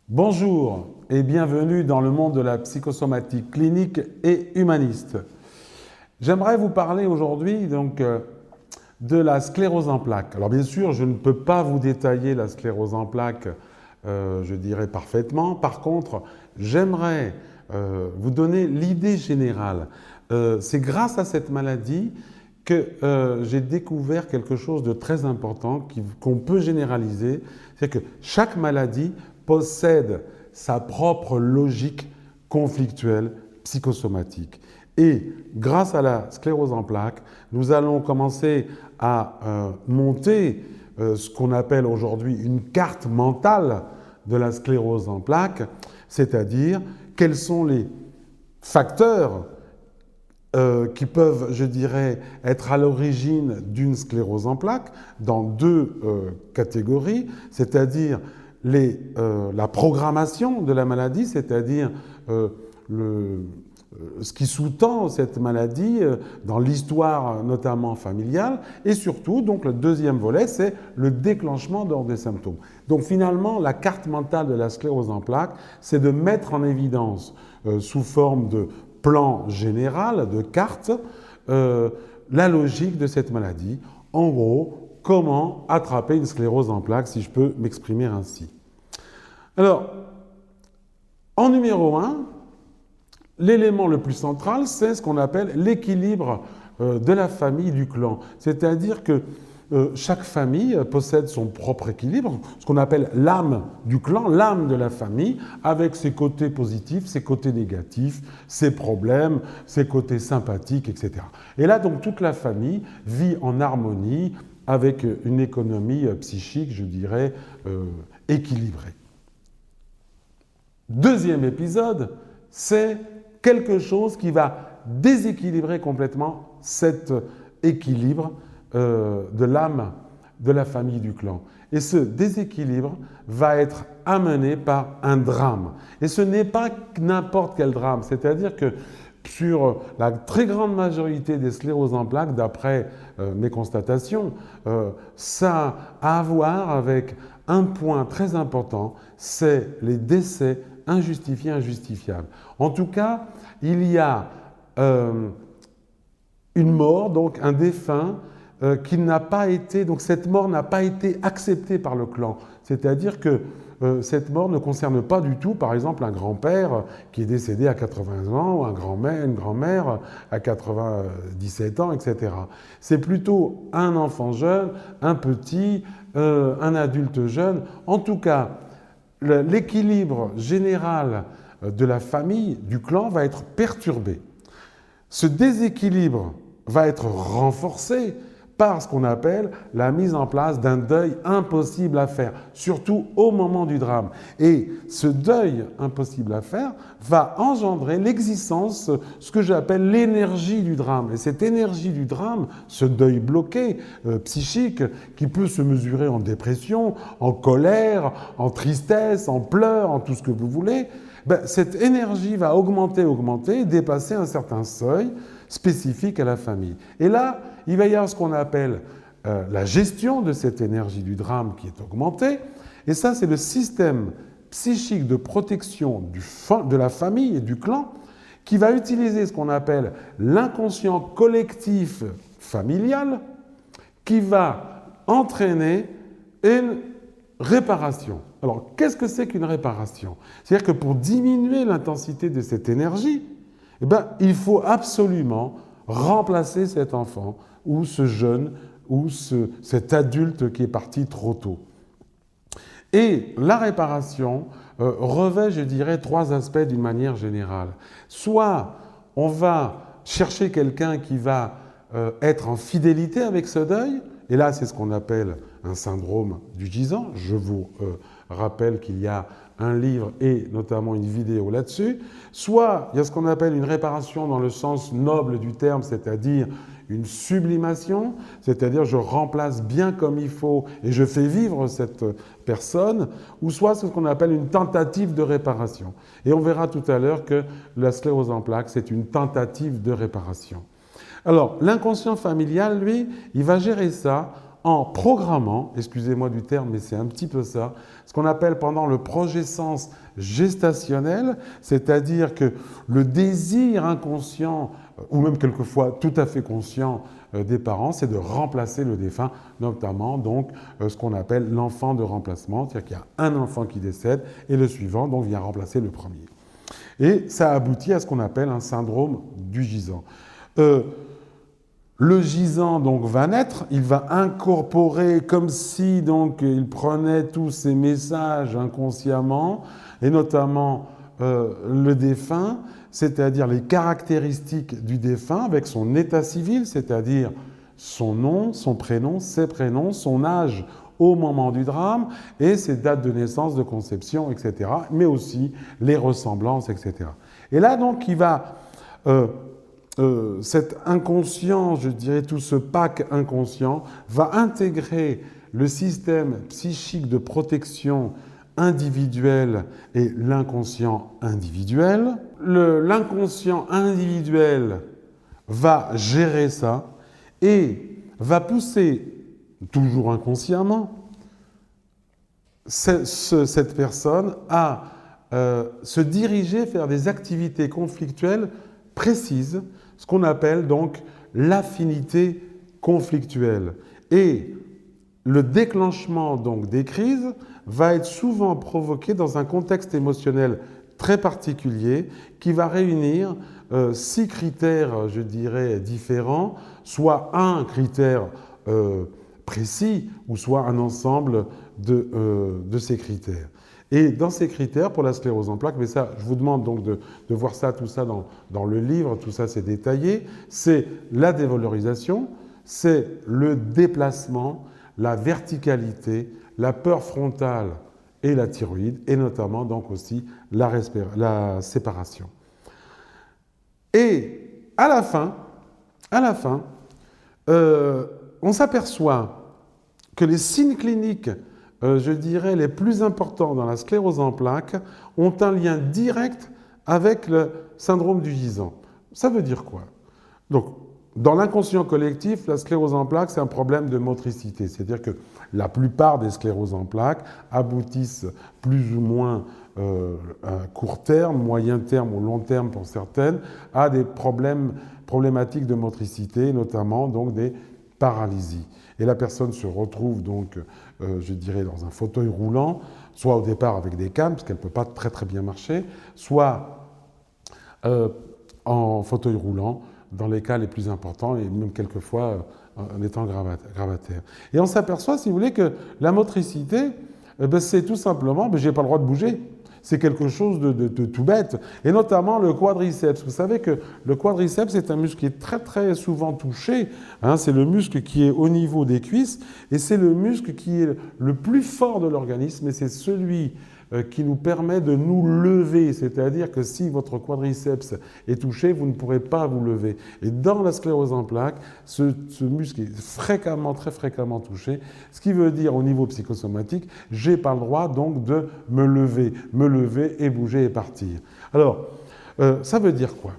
Bonjour et bienvenue dans le monde de la psychosomatique clinique et humaniste. J'aimerais vous parler aujourd'hui de la sclérose en plaques. Alors bien sûr, je ne peux pas vous détailler la sclérose en plaques, je dirais parfaitement. Par contre, j'aimerais vous donner l'idée générale. C'est grâce à cette maladie que j'ai découvert quelque chose de très important qu'on peut généraliser. C'est que chaque maladie possède sa propre logique conflictuelle psychosomatique. Et grâce à la sclérose en plaques, nous allons commencer à monter ce qu'on appelle aujourd'hui une carte mentale de la sclérose en plaques, c'est-à-dire quels sont les facteurs qui peuvent, je dirais, être à l'origine d'une sclérose en plaques dans deux catégories, c'est-à-dire la programmation de la maladie, c'est-à-dire ce qui sous-tend cette maladie dans l'histoire notamment familiale, et surtout, donc le deuxième volet, c'est le déclenchement des symptômes. Donc finalement, la carte mentale de la sclérose en plaques, c'est de mettre en évidence sous forme de plan général, de carte, la logique de cette maladie. En gros, comment attraper une sclérose en plaques, si je peux m'exprimer ainsi. Alors, en numéro 1, l'élément le plus central, c'est ce qu'on appelle l'équilibre de la famille, du clan. C'est-à-dire que chaque famille possède son propre équilibre, ce qu'on appelle l'âme du clan, l'âme de la famille, avec ses côtés positifs, ses côtés négatifs, ses problèmes, ses côtés sympathiques, etc. Et là, donc, toute la famille vit en harmonie avec une économie psychique, je dirais, équilibrée. Deuxième épisode, c'est quelque chose qui va déséquilibrer complètement cet équilibre de l'âme de la famille du clan. Et ce déséquilibre va être amené par un drame. Et ce n'est pas n'importe quel drame, c'est-à-dire que sur la très grande majorité des scléroses en plaques, d'après mes constatations, ça a à voir avec un point très important, c'est les décès injustifiés, injustifiables. En tout cas, il y a une mort, donc un défunt, qui n'a pas été, donc cette mort n'a pas été acceptée par le clan. C'est-à-dire que cette mort ne concerne pas du tout, par exemple, un grand-père qui est décédé à 80 ans, ou une grand-mère à 97 ans, etc. C'est plutôt un enfant jeune, un petit, un adulte jeune. En tout cas, l'équilibre général de la famille, du clan, va être perturbé. Ce déséquilibre va être renforcé par ce qu'on appelle la mise en place d'un deuil impossible à faire, surtout au moment du drame. Et ce deuil impossible à faire va engendrer l'existence, ce que j'appelle l'énergie du drame. Et cette énergie du drame, ce deuil bloqué, psychique, qui peut se mesurer en dépression, en colère, en tristesse, en pleurs, en tout ce que vous voulez, cette énergie va augmenter, dépasser un certain seuil spécifique à la famille. Et là, il va y avoir ce qu'on appelle la gestion de cette énergie du drame qui est augmentée. Et ça, c'est le système psychique de protection de la famille et du clan qui va utiliser ce qu'on appelle l'inconscient collectif familial qui va entraîner une réparation. Alors, qu'est-ce que c'est qu'une réparation? C'est-à-dire que pour diminuer l'intensité de cette énergie, il faut absolument remplacer cet enfant ou ce jeune ou cet adulte qui est parti trop tôt. Et la réparation revêt, je dirais, trois aspects d'une manière générale. Soit on va chercher quelqu'un qui va être en fidélité avec ce deuil, et là c'est ce qu'on appelle un syndrome du gisant. Je vous rappelle qu'il y a un livre et notamment une vidéo là-dessus. Soit il y a ce qu'on appelle une réparation dans le sens noble du terme, c'est-à-dire une sublimation, c'est-à-dire je remplace bien comme il faut et je fais vivre cette personne, ou soit ce qu'on appelle une tentative de réparation. Et on verra tout à l'heure que la sclérose en plaques, c'est une tentative de réparation. Alors, l'inconscient familial, lui, il va gérer ça en programmant, excusez-moi du terme, mais c'est un petit peu ça, ce qu'on appelle pendant le progescence gestationnel, c'est-à-dire que le désir inconscient, ou même quelquefois tout à fait conscient des parents, c'est de remplacer le défunt, notamment donc ce qu'on appelle l'enfant de remplacement, c'est-à-dire qu'il y a un enfant qui décède et le suivant donc vient remplacer le premier. Et ça aboutit à ce qu'on appelle un syndrome du gisant. Le gisant donc va naître, il va incorporer comme si donc il prenait tous ces messages inconsciemment, et notamment le défunt, c'est-à-dire les caractéristiques du défunt avec son état civil, c'est-à-dire son nom, son prénom, ses prénoms, son âge au moment du drame et ses dates de naissance, de conception, etc., mais aussi les ressemblances, etc. Et là donc il va... cet inconscient, je dirais tout ce pack inconscient, va intégrer le système psychique de protection individuelle et l'inconscient individuel. L'inconscient individuel va gérer ça et va pousser, toujours inconsciemment, cette personne à se diriger vers des activités conflictuelles précises, ce qu'on appelle donc l'affinité conflictuelle. Et le déclenchement donc des crises va être souvent provoqué dans un contexte émotionnel très particulier qui va réunir 6 critères, je dirais, différents, soit un critère précis ou soit un ensemble de ces critères. Et dans ces critères, pour la sclérose en plaques, mais ça, je vous demande donc de voir ça, tout ça dans le livre, tout ça c'est détaillé, c'est la dévalorisation, c'est le déplacement, la verticalité, la peur frontale et la thyroïde, et notamment donc aussi la séparation. Et à la fin, on s'aperçoit que les signes cliniques je dirais, les plus importants dans la sclérose en plaques ont un lien direct avec le syndrome du gisant. Ça veut dire quoi? Donc, dans l'inconscient collectif, la sclérose en plaques, c'est un problème de motricité. C'est-à-dire que la plupart des scléroses en plaques aboutissent plus ou moins à court terme, moyen terme ou long terme pour certaines, à des problématiques de motricité, notamment donc des paralysies. Et la personne se retrouve donc, je dirais, dans un fauteuil roulant, soit au départ avec des cannes, parce qu'elle ne peut pas très très bien marcher, soit en fauteuil roulant, dans les cas les plus importants, et même quelquefois en étant gravataire. Et on s'aperçoit, si vous voulez, que la motricité, c'est tout simplement, je n'ai pas le droit de bouger. C'est quelque chose de tout bête, et notamment le quadriceps. Vous savez que le quadriceps est un muscle qui est très très souvent touché, hein, c'est le muscle qui est au niveau des cuisses, et c'est le muscle qui est le plus fort de l'organisme, et c'est celui qui nous permet de nous lever, c'est-à-dire que si votre quadriceps est touché, vous ne pourrez pas vous lever. Et dans la sclérose en plaques, ce muscle est fréquemment, très fréquemment touché, ce qui veut dire au niveau psychosomatique, j'ai pas le droit donc de me lever et bouger et partir. Alors, ça veut dire quoi ?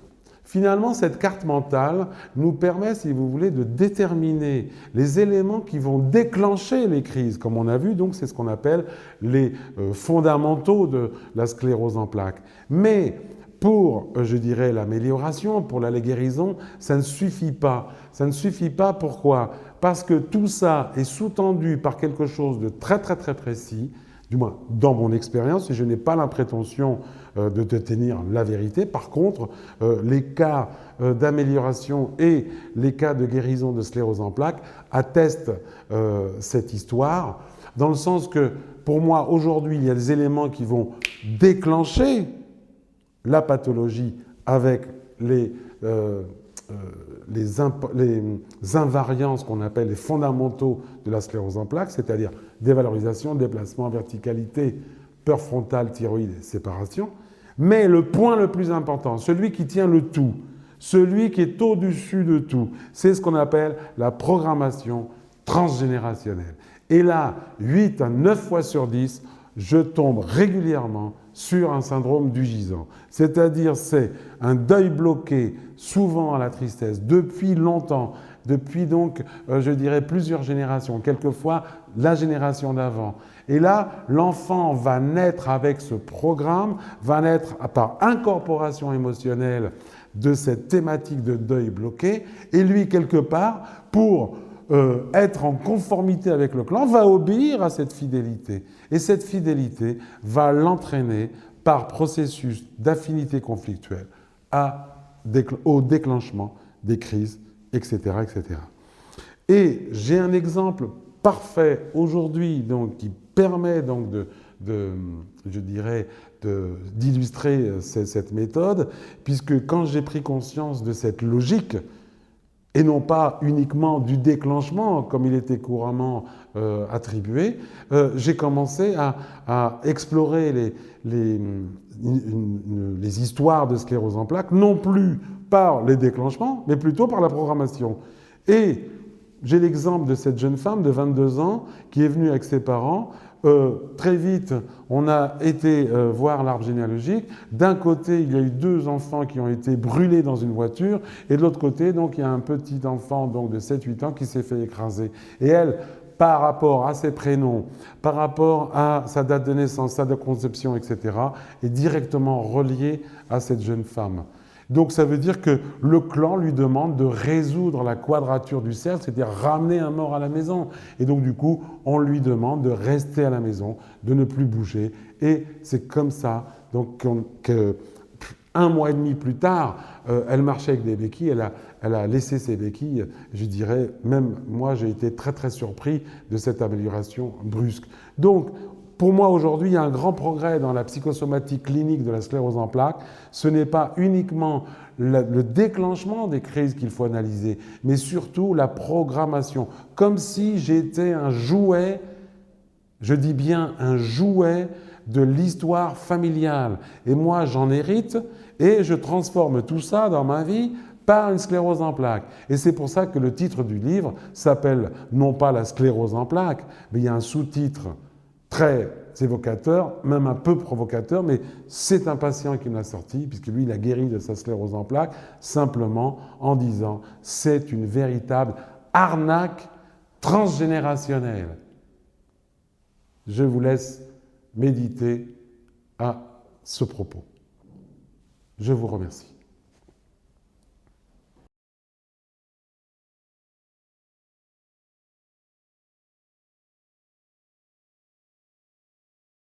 Finalement, cette carte mentale nous permet, si vous voulez, de déterminer les éléments qui vont déclencher les crises. Comme on a vu, donc, c'est ce qu'on appelle les fondamentaux de la sclérose en plaques. Mais pour, je dirais, l'amélioration, pour la guérison, ça ne suffit pas. Ça ne suffit pas, pourquoi ? Parce que tout ça est sous-tendu par quelque chose de très, très, très précis, du moins dans mon expérience, et je n'ai pas la prétention de détenir la vérité. Par contre, les cas d'amélioration et les cas de guérison de sclérose en plaques attestent cette histoire, dans le sens que, pour moi, aujourd'hui, il y a des éléments qui vont déclencher la pathologie avec les invariants, qu'on appelle les fondamentaux de la sclérose en plaques, c'est-à-dire dévalorisation, déplacement, verticalité, peur frontale, thyroïde et séparation. Mais le point le plus important, celui qui tient le tout, celui qui est au-dessus de tout, c'est ce qu'on appelle la programmation transgénérationnelle. Et là, 8 à 9 fois sur 10, je tombe régulièrement sur un syndrome du gisant. C'est-à-dire, c'est un deuil bloqué, souvent à la tristesse, depuis longtemps, depuis donc, je dirais, plusieurs générations, quelquefois la génération d'avant. Et là, l'enfant va naître avec ce programme, va naître par incorporation émotionnelle de cette thématique de deuil bloqué, et lui, quelque part, pour être en conformité avec le clan, va obéir à cette fidélité. Et cette fidélité va l'entraîner par processus d'affinité conflictuelle au déclenchement des crises, etc., etc. Et j'ai un exemple parfait aujourd'hui donc, qui permet donc je dirais, d'illustrer cette méthode, puisque quand j'ai pris conscience de cette logique, et non pas uniquement du déclenchement, comme il était couramment attribué, j'ai commencé à explorer les histoires de sclérose en plaques, non plus par les déclenchements, mais plutôt par la programmation. Et j'ai l'exemple de cette jeune femme de 22 ans qui est venue avec ses parents. Très vite, on a été voir l'arbre généalogique. D'un côté, il y a eu 2 enfants qui ont été brûlés dans une voiture, et de l'autre côté, donc, il y a un petit enfant donc, de 7-8 ans qui s'est fait écraser. Et elle, par rapport à ses prénoms, par rapport à sa date de naissance, sa date de conception, etc., est directement reliée à cette jeune femme. Donc ça veut dire que le clan lui demande de résoudre la quadrature du cercle, c'est-à-dire ramener un mort à la maison. Et donc du coup, on lui demande de rester à la maison, de ne plus bouger. Et c'est comme ça donc, qu'un mois et demi plus tard, elle marchait avec des béquilles, elle a laissé ses béquilles. Je dirais, même moi, j'ai été très très surpris de cette amélioration brusque. Donc, pour moi, aujourd'hui, il y a un grand progrès dans la psychosomatique clinique de la sclérose en plaques. Ce n'est pas uniquement le déclenchement des crises qu'il faut analyser, mais surtout la programmation. Comme si j'étais un jouet, je dis bien un jouet de l'histoire familiale. Et moi, j'en hérite et je transforme tout ça dans ma vie par une sclérose en plaques. Et c'est pour ça que le titre du livre s'appelle non pas la sclérose en plaques, mais il y a un sous-titre très évocateur, même un peu provocateur, mais c'est un patient qui me l'a sorti, puisque lui, il a guéri de sa sclérose en plaques, simplement en disant c'est une véritable arnaque transgénérationnelle. Je vous laisse méditer à ce propos. Je vous remercie.